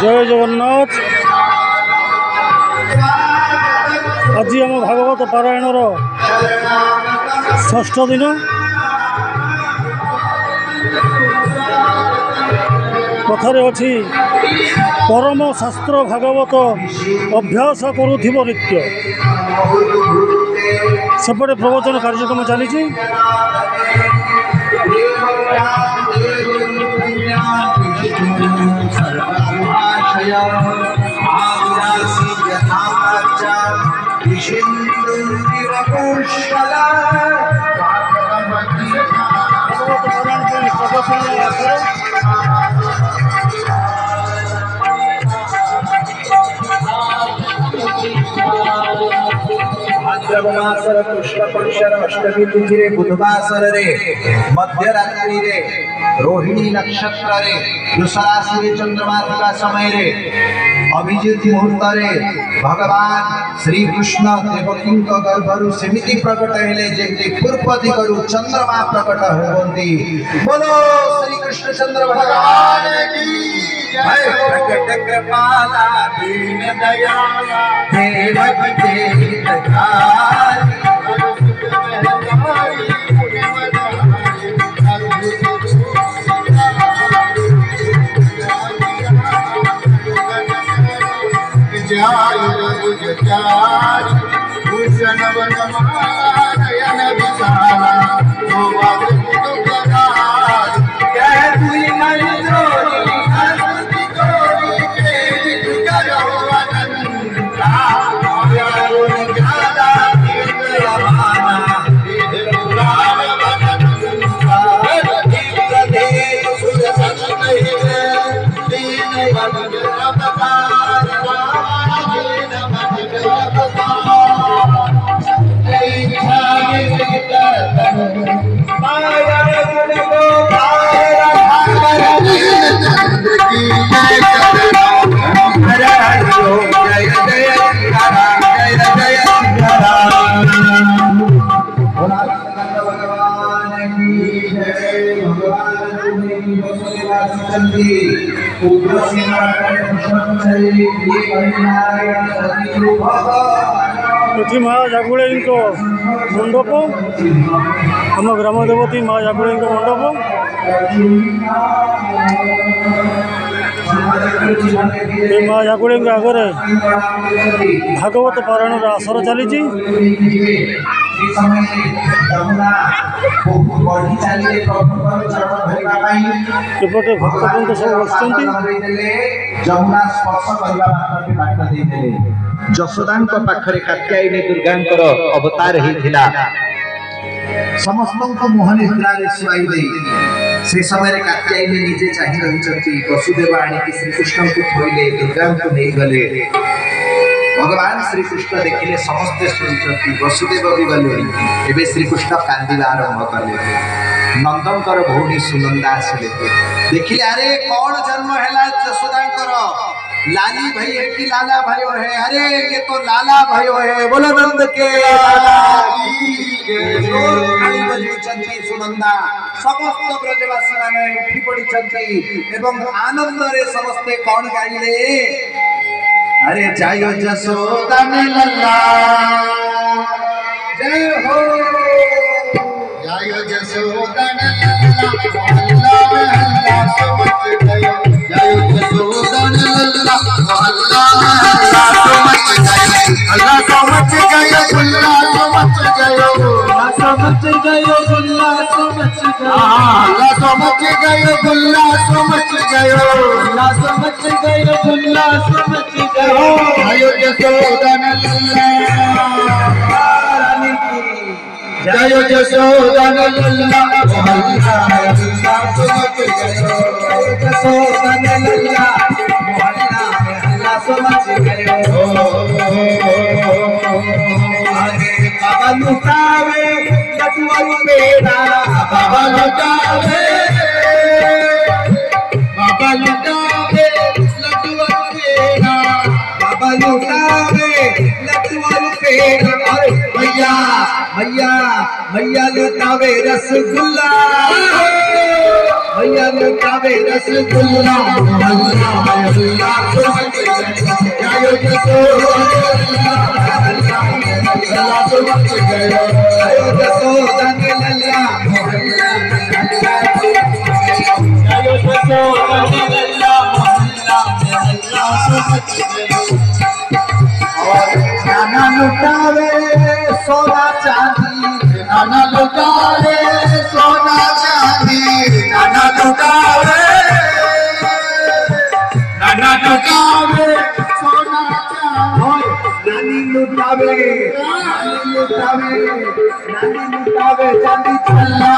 जय जगन्नाथ। आज आम भागवत पारायणर षष्ठ दिन। कथारे अच्छी परम शास्त्र भागवत अभ्यास करुथिब नित्य। सेपटे प्रवचन कार्यक्रम चली। भाद्रमासर कृष्ण पक्षर अष्टमी तिथि रे बुधवासर रे मध्यरात्रि रे रोहिणी नक्षत्र रे दुसरासी रे चंद्रमा थिबा समय रे अभिजित मुहूर्त रे भगवान श्री कृष्ण देवकी गर्भरु सेमिति प्रकट हेले जेति पूर्व दिगरु चंद्रमा प्रकट होवंती। बोलो श्री कृष्ण चंद्र भगवान की जय। प्रकट कृपाला दीन दयाला हे भक्ति हितकारी भूषण नयन विशाला माँ जागुड़े मंडप आम ग्राम देवती माँ जागुड़े मंडप। माँ जागुड़े आगे भागवत पारायण आसर चली। एपटे भक्तवृंद सब बसुँच। जशोदा पाखरे कात्यायनी दुर्गा अवतार होता समस्त मोह निद्रा शुआई से समय कात्यायनी निजे चाह रही वसुदेव आणिकी श्रीकृष्ण को थोड़े दुर्गा को नहीं गले। भगवान श्रीकृष्ण देखिले समस्ते शुणी वसुदेव भी गले। एवं श्रीकृष्ण कांदा आरंभ कले। नंदंकर भौणी सुनंदा आसिले देखिले अरे कौन जन्म है जशोदा लाली भाई है कि लाला भाई है। अरे ये तो लाला भाई है। बोलो नंद के सुनंदा समस्त ब्रजवासी माने उठी पड़ी एवं आनंद रे समस्ते कौन गाइले। अरे जय जशोदा लल्ला जय हो जय जशोदा लल्ला हल्ला समझ गयो। जय जशोदा लल्ला हल्ला समझ गयो। हल्ला समझ गयो गुल्ला समझ गयो। समझ गयो गुल्ला समझ गयो। हल्ला समझ गयो गुल्ला समझ गयो। हल्ला समझ गयो गुल्ला समझ गयो। जय जशोदा लल्ला जय जशोदा लल्ला हल्ला समझ गयो। जय जशोदा लल्ला हल्ला समझ गयो। आगे बाबा लुटावे लटुआ मेरा बाबा लुटावे। बाबा लुटावे लटुआ मेरा बाबा लुटावे लटुआ मेरा। भैया भैया भैया लुटावे रसगुल्ला। भैया लुटावे रसगुल्ला। नाना लुटावे सोना चांदी, नाना लुटावे सोना चांदी, नाना लुटावे सोना चांदी, नानी लुटावे चांदी चला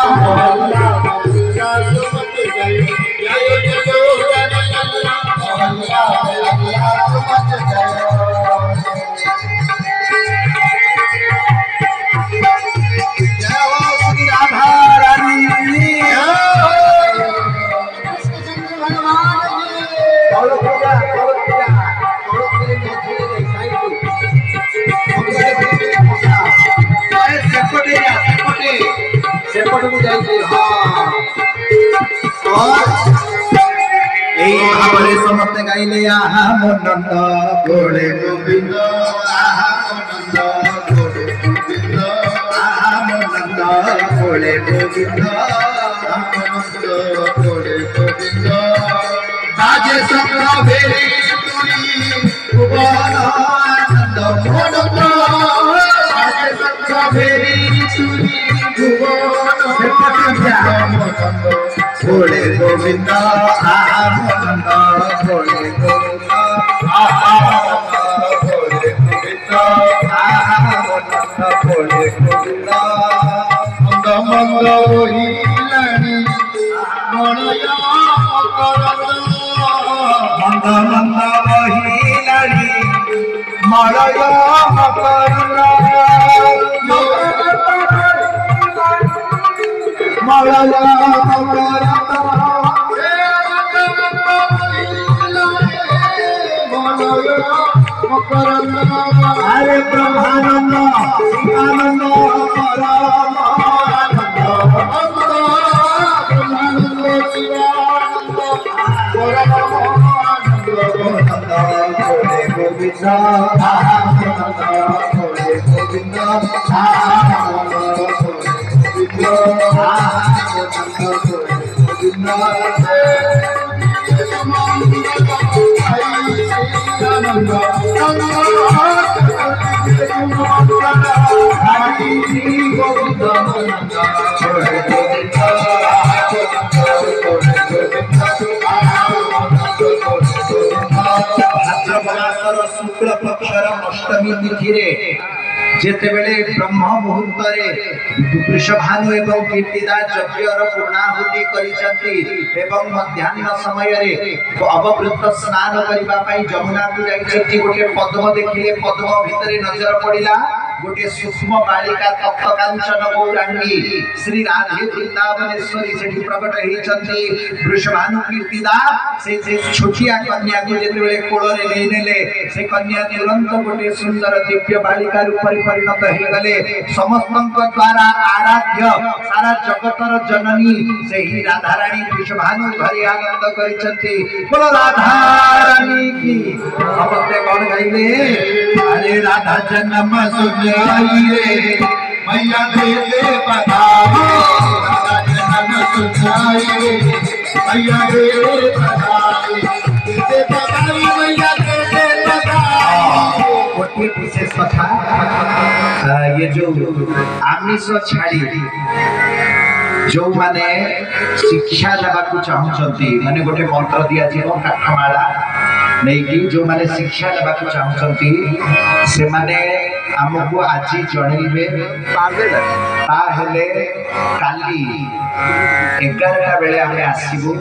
समस्त गाइले आहा मोनंद गोले गोविंद आहा मोनंद गोले गोविंद आहा मोनंद गोले गोविंद आहा मोनंद गोले गोविंद बाजे सत्र भेरी भुवन आनंद मोनंद बाजे सत्र भेरी भुवन मोनंद गोले गोविंद आहा मोनंद गोले गोविंद आहा मोनंद गोले गोविंद आहा मोनंद गोले गोविंद मंद मंद रोहिलानी मणय मकरंद मंद मंद रोहिलानी मणय मकरंद मणय मकरंद हरे ब्रह्मानंद शिवानंद परमानंद ब्रह्मानंद शिवानंद परमानंद गोले गोविंद आहा मोनंद गोले गोविंद आहा मोनंद गोले गोविंद आहा मोनंद गोले शुक्ल पक्षर अष्टमी तिथि जेते बेले ब्रह्म मुहूर्त वृषभानु एवं कीर्तिदा यज्ञर पूर्णाहुति करिसंती एवं मध्याह्न समय रे अववृत स्नान करिबा पई जमुना को जाइछंती गोटे पद्म देखिले पद्म भितरे नजर पड़िला गोटे सूक्ष्म बालिका तप्त कांचन गौरांगी श्री राधे वृंदावनेश्वरी सेठी प्रकट हेचंती वृषभानु कीर्तिदा से छोटिया कन्या को जेते बेले कोल रे ले नेले से कन्या तुरंत गोटे सुंदर दिव्य बालिका रूप परिणत हे गले समस्तंक द्वारा आराध्य सारा जगतर जननी से ही राधा रानी वृषभानु घरे आनंद करिसंती बोलो राधा रानी की समस्त कौन गाइले अरे राधा जन्म सुनाई रे मैया दे दे बधाई राधा जन्म सुनाई रे मैया दे बधाई दे बधाई मैया दे बधाई गोटे विशेष कथा ये जो आमिष छाड़ी जो माने शिक्षा देवाक चाहूँगी माने गोटे मंत्र दिया जीव काठमाला नहीं कि जो माने शिक्षा देवाक चाहूँगी से माने आमको आज जनइबे ताहेले काली 11टा बेले आमे आसीबु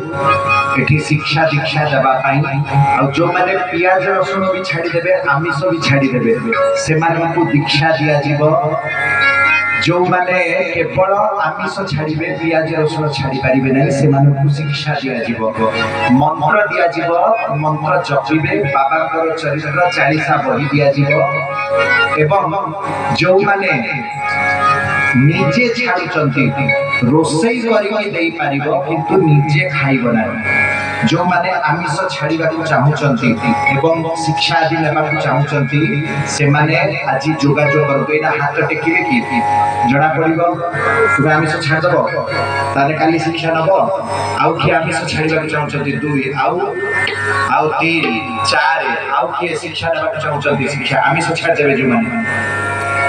एठी शिक्षा दीक्षा देबा पाई और जो माने पियाज रसुन भी छाड़ी देबे आमिष भी छाड़ी देबे से माने को दीक्षा दिया जीव जो माने केवल आमिष छाड़िबे पियाज रसुन छाड़ी पारिबे नै से माने शिक्षा दिया जीव मंत्र दिया जीव मंत्र जपिबे बाबांकर चरित्र 40 बही दिया जीव एवं जो माने ନିଜେ ଛାଡୁଛନ୍ତି ରୋଷେଇ କରିକି ଦେଇପାରିବ କିନ୍ତୁ ନିଜେ ଖାଇବ ନାହିଁ। ଯେଉଁମାନେ ଆମିଷ ଛାଡ଼ିବାକୁ ଚାହୁଁଛନ୍ତି ଏବଂ ଶିକ୍ଷା ଆଦି ନେବାକୁ ଚାହୁଁଛନ୍ତି ସେମାନେ ଆଜି ଯୋଗାଯୋଗ କରନ୍ତୁ। ଏଇଟା ହାତ ଟେକିବେ କି ଜଣା ପଡ଼ିବ ତୁମେ ଆମିଷ ଛାଡ଼ିଦେବ, ତାହେଲେ କାଲି ଶିକ୍ଷା ନେବ। ଆଉ କିଏ ଆମିଷ ଛାଡ଼ିବାକୁ ଚାହୁଁଛନ୍ତି 2 ଆଉ 3 4 ଆଉ କିଏ ଶିକ୍ଷା ନେବାକୁ ଚାହୁଁଛନ୍ତି ଶିକ୍ଷା ଆମିଷ ଛାଡ଼ିଦେବେ ଯେଉଁମାନେ।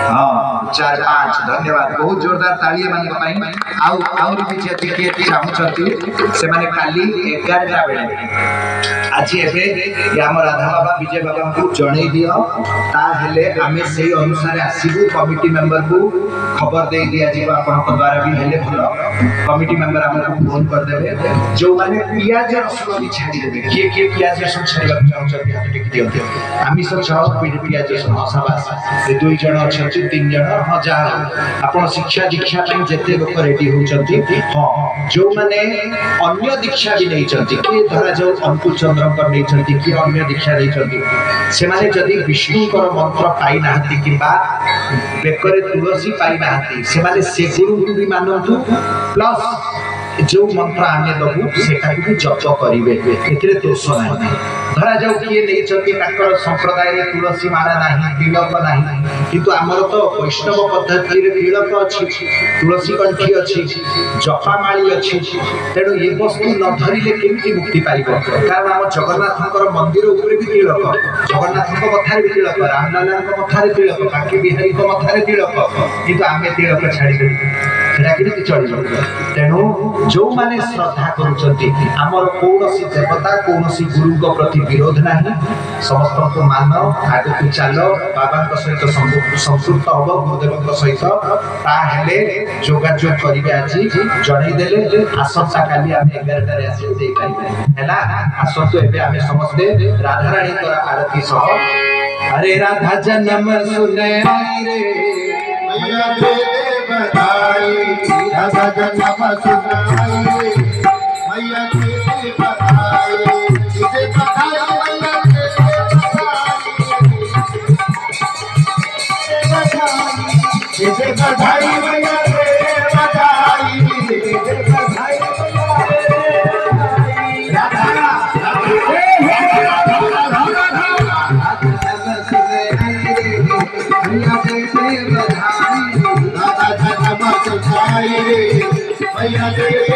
हाँ 4 5 धन्यवाद बहुत जोरदार ताली मान आउरी भी जति किए चाहूँगी से माने काली 11टा बेले आज एबे आम राधा बाबा विजय बाबा को जणै दियो ताहेले आमे सेही अनुसार आसीबू। कमिटी मेंबर को खबर दे दिया जीव आपन द्वारा भी हेले भलो कमिटी मेंबर हमको फोन कर देबे। जो माने पियाज रसुन भी छाड़ी देबे किए पियाज रसुन छाड़ीबा चाहूँगी हाथ टेक दियो आमिष छह पियाज रसुन हसाबास ए 2 जण अच्छा 3 जण हाँ जहाँ आप शिक्षा दीक्षा जिते लोक रेडी होती हाँ जो मैंने अन्य दीक्षा भी नहीं किए धरा जाऊ अंकुल चंद्रकर नहीं किए अन्य दीक्षा नहीं से माने जदि विष्णुकर मंत्र पाई ना कि बेकरे तुलसी पाई ना से माने से गुरु भी मानतु प्लस जो मंत्र आने दबू से जप करेंगे ए दोष ना। धरा जाऊ किए नहीं संप्रदाय तुलसी माला ना तिलक ना किंतु आमर तो वैष्णव पद्धति तिलक अच्छी तुलसी कंठी अच्छी जपामाली अच्छी तेणु ये वस्तु न धरिले केमिति मुक्ति पाइब। कारण आम जगन्नाथ मंदिर उपरे भी तिलक जगन्नाथ मथार भी तिलक रामलाल मथार तिलक बाकी बिहारी मथार तिलक किंतु आमे तिलक छाड़ी सेटा चलो। तेणु जो माने श्रद्धा करमर कौन देवता कौन गुरु प्रति विरोध ना समस्त को मान आग को चल बाबा सहित संपृक्त हम गुरुदेव सहित ताहेले जोगाजोग करेंगे। आज जनईदे आसंता काली आम 11टार आसला आसतु एवं समस्ते राधाराणी आरती सह अरे राधा जन्म सुने रे राधा जन्म सुनाई मैया तेरे बधाई इसे बधाई मैया इसे बधाई मैया तेरे बधाई इसे बधाई राधा मैया तेरे